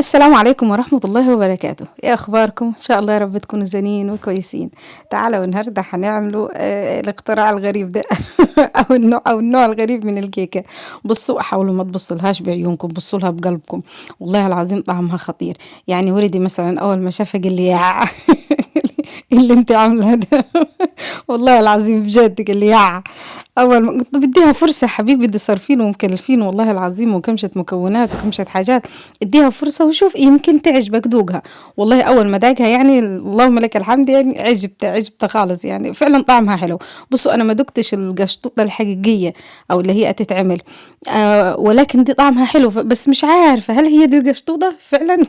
السلام عليكم ورحمة الله وبركاته. ايه اخباركم؟ ان شاء الله يا رب تكونوا زينين وكويسين. تعالوا النهارده هنعملوا الاختراع الغريب ده او النوع الغريب من الكيكة. بصوا، حاولوا ما تبصلهاش بعيونكم، بصوا لها بقلبكم. والله العظيم طعمها خطير. يعني ولدي مثلا اول ما شافها قال لي يا اللي انت عامله ده والله العظيم بجد قال لي يا اول ما كنت بديها فرصه حبيبي، بدي صارفين ومكلفين والله العظيم، وكمشت مكونات وكمشت حاجات. اديها فرصه وشوف يمكن تعجبك دوقها. والله اول ما داقها يعني اللهم لك الحمد، يعني عجبت خالص، يعني فعلا طعمها حلو. بصوا انا ما دقتش القشطوطه الحقيقيه او اللي هي تتعمل، ولكن دي طعمها حلو، بس مش عارفه هل هي دي القشطوطه فعلا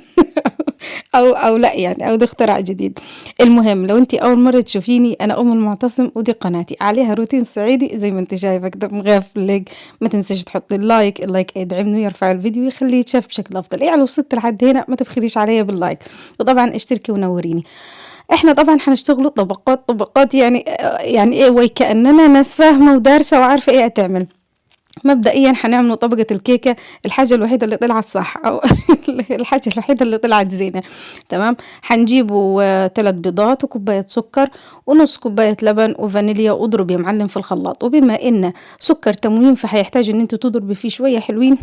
او لا يعني، او ده اختراع جديد. المهم لو انت اول مره تشوفيني، انا ام المعتصم ودي قناتي عليها روتين صعيدي زي ما انت شايفه كده مغفلك. ما تنسيش تحطي اللايك يدعمني ويرفع الفيديو ويخليه يتشاف بشكل افضل. يعني لو وصلت لحد هنا ما تبخليش عليا باللايك، وطبعا اشتركي ونوريني. احنا طبعا هنشتغلوا طبقات يعني، يعني ايه، وكأننا ناس فاهمه ودارسه وعارفه ايه تعمل. مبدئيا هنعمل طبقة الكيكة. الحاجة الوحيدة اللي طلعت صح أو الحاجة الوحيدة اللي طلعت زينة. تمام. هنجيبوا 3 بيضات وكوباية سكر ونص كوباية لبن وفانيليا، واضرب يا معلم في الخلاط. وبما ان سكر تموين فهيحتاج ان انت تضربي فيه شوية حلوين.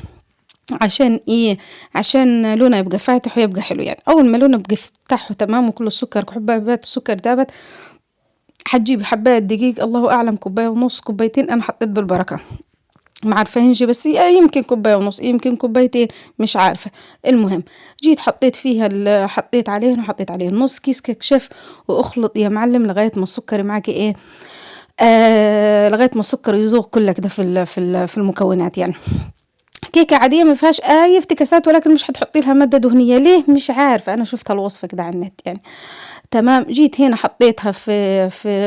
عشان ايه؟ عشان لونه يبقى فاتح ويبقى حلو. يعني اول ما لونه يبقى فاتح وتمام وكل السكر حبات السكر دابت، هتجيبي حباية دقيق، الله اعلم كوباية ونص كوبايتين، انا حطيت بالبركة ما عارفة هنجي، بس يمكن كوباية ونص يمكن كوبايتين مش عارفة. المهم جيت حطيت فيها حطيت عليه نص كيس كشف، واخلط يا معلم لغاية ما السكر معاكي ايه، لغاية ما السكر يذوب كله كده في المكونات. يعني كيكة عادية ما فيهاش أي افتكاسات، ولكن مش هتحطي لها مادة دهنية. ليه؟ مش عارفة، أنا شفتها الوصفة كده على النت يعني. تمام. جيت هنا حطيتها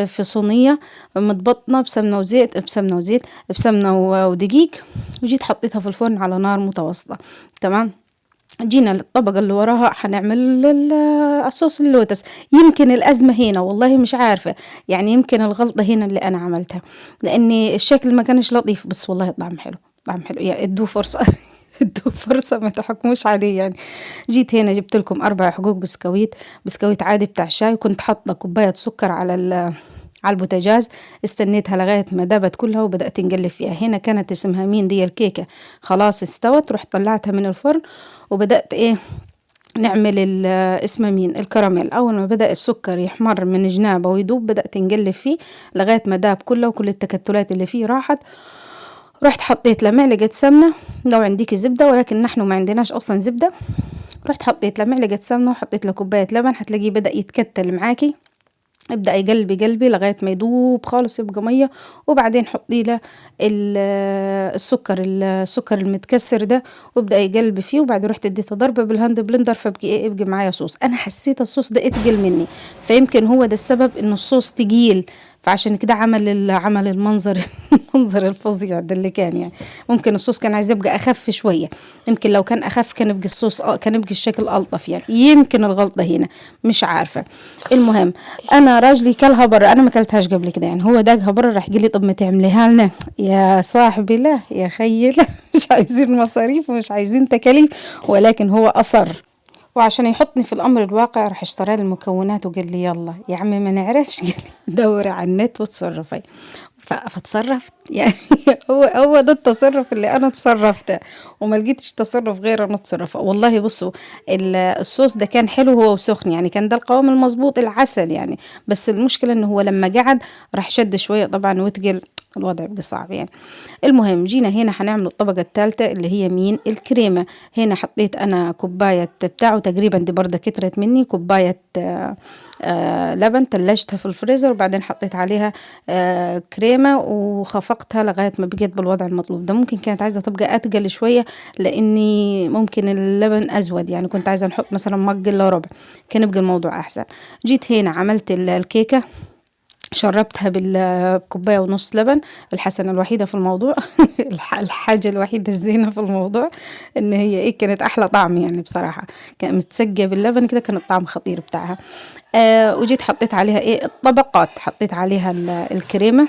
في صينية متبطنة بسمنة ودقيق، وجيت حطيتها في الفرن على نار متوسطة. تمام. جينا للطبقة اللي وراها هنعمل الصوص اللوتس. يمكن الأزمة هنا والله مش عارفة، يعني يمكن الغلطة هنا اللي أنا عملتها، لأن الشكل ما كانش لطيف، بس والله الطعم حلو، طعم حلو يعني. ادوا فرصة ادوا فرصة، ما تحكموش عليه يعني. جيت هنا جبت لكم 4 حقوق بسكويت عادي بتاع الشاي، وكنت حاطة كوباية سكر على البوتاجاز. استنيتها لغاية ما دابت كلها وبدأت نقلب فيها. هنا كانت اسمها مين دي الكيكة، خلاص استوت. رحت طلعتها من الفرن وبدأت ايه، نعمل اسمه مين الكراميل. اول ما بدأ السكر يحمر من جنابه ويدوب، بدأت نقلب فيه لغاية ما داب كله وكل التكتلات اللي فيه راحت. رحت حطيت له معلقة سمنة، لو عندك زبدة، ولكن نحن ما عندناش اصلا زبدة. رحت حطيت له معلقة سمنة وحطيت له كوباية لبن، هتلاقيه بدأ يتكتل معاكي. ابدأ يقلبي لغاية ما يدوب خالص يبقى مية. وبعدين حطي له السكر المتكسر ده، وابدأ يقلبي فيه. وبعد رحت اديته ضربة بالهاند بلندر، فبقي ايه، يبقى معايا صوص. انا حسيت الصوص ده اتقل مني، فيمكن هو ده السبب انه الصوص تقيل، فعشان كده عمل المنظر المنظر الفظيع ده اللي كان يعني. ممكن الصوص كان عايز يبقى اخف شوية، يمكن لو كان اخف كان يبقى الصوص كان يبقى الشكل الطف يعني. يمكن الغلطة هنا مش عارفة. المهم انا راجلي كلها برا، انا ما كلتهاش قبل كده يعني. هو داقها برا راح قال لي طب ما تعمليها لنا يا صاحبي. لا يا خيي لا مش عايزين مصاريف ومش عايزين تكاليف، ولكن هو اصر. وعشان يحطني في الامر الواقع راح اشترى لي المكونات وقال لي يلا يا عمي ما نعرفش قال لي دوري على النت وتصرفي. فتصرفت يعني. هو ده التصرف اللي انا تصرفته، وما لقيتش تصرف غير انا اتصرفه. والله بصوا، الصوص ده كان حلو هو وسخن يعني، كان ده القوام المظبوط العسل يعني. بس المشكلة انه هو لما قعد راح شد شوية طبعا وتقل، الوضع بقى صعب يعني. المهم جينا هنا هنعمل الطبقة الثالثة اللي هي مين الكريمة. هنا حطيت انا كوباية بتاعه تقريبا، دي برضه كترت مني، كوباية لبن تلجتها في الفريزر، وبعدين حطيت عليها كريمة وخفقتها لغاية ما بقيت بالوضع المطلوب ده. ممكن كانت عايزة تبقى أتقل شوية، لأني ممكن اللبن أزود يعني، كنت عايزة نحط مثلا مج إلا ربع، كان يبقى الموضوع أحسن. جيت هنا عملت الكيكة، شربتها بكوباية ونص لبن. الحسنة الوحيدة في الموضوع الحاجة الوحيدة الزينة في الموضوع ان هي ايه، كانت احلى طعم يعني بصراحة، كانت متسقة باللبن كده، كان الطعم خطير بتاعها. وجيت حطيت عليها ايه الطبقات، حطيت عليها الكريمة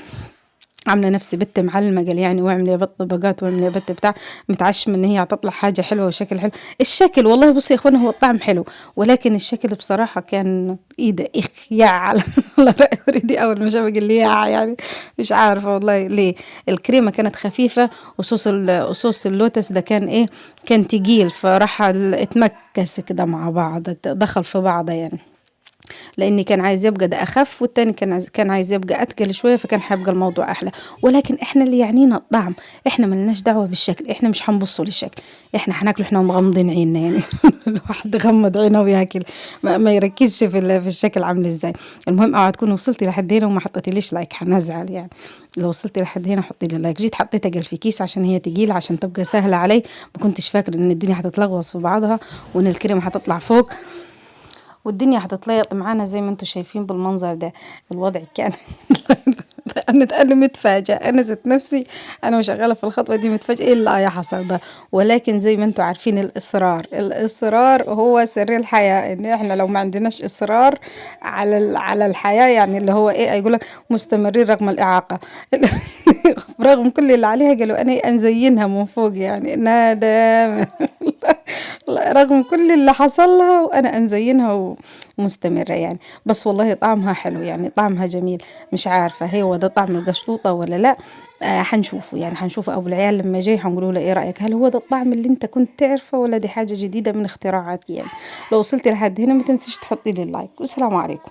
عاملة نفسي بنت معلمة، قال يعني واعملي بط طبقات واعملي بط بتاع، متعشمة ان هي هتطلع حاجة حلوة وشكل حلو. الشكل والله بصي يا اخوانا هو الطعم حلو، ولكن الشكل بصراحة كان ايه ده يا على الله رأي وريدي اول ما شافه قال لي يا يعني مش عارفة والله ليه. الكريمة كانت خفيفة، وصوص اللوتس ده كان ايه، كان تقيل، فراح اتمكس كده مع بعض، دخل في بعضه يعني. لاني كان عايز يبقى ده اخف، والتاني كان عايز يبقى اتقل شويه، فكان هيبقى الموضوع احلى. ولكن احنا اللي يعنينا الطعم، احنا ملناش دعوه بالشكل، احنا مش هنبصوا للشكل، احنا هناكله احنا مغمضين عيننا يعني. الواحد يغمض عينه وياكل، ما يركزش في الشكل عامل ازاي. المهم اوعى تكون وصلتي لحد هنا وما حطيتيليش لايك، هنزعل يعني. لو وصلتي لحد هنا حطي لي لايك. جيت حطيت اجل في كيس عشان هي تقيله، عشان تبقى سهله علي. ما كنتش فاكره ان الدنيا هتتلغوص في بعضها، وان الكريمه هتطلع فوق، والدنيا هتتليط معانا زي ما انتم شايفين بالمنظر ده. الوضع كان انا متفاجئه، انا ذات نفسي انا وشغاله في الخطوه دي متفاجئه ايه اللي حصل ده. ولكن زي ما انتم عارفين الاصرار هو سر الحياه، ان احنا لو ما عندناش اصرار على الحياه، يعني اللي هو ايه، يقول لك مستمرين رغم الاعاقه. رغم كل اللي عليها قالوا انا نزينها من فوق يعني نادى. رغم كل اللي حصل لها وانا انزينها ومستمرة يعني. بس والله طعمها حلو يعني، طعمها جميل. مش عارفة هو ده طعم القشطوطة ولا لا. حنشوفه يعني، حنشوفه ابو العيال لما جاي حنقوله له ايه رأيك، هل هو ده الطعم اللي انت كنت تعرفه ولا دي حاجة جديدة من اختراعاتي يعني. لو وصلتي لحد هنا ما تنسيش تحطي لي اللايك، والسلام عليكم.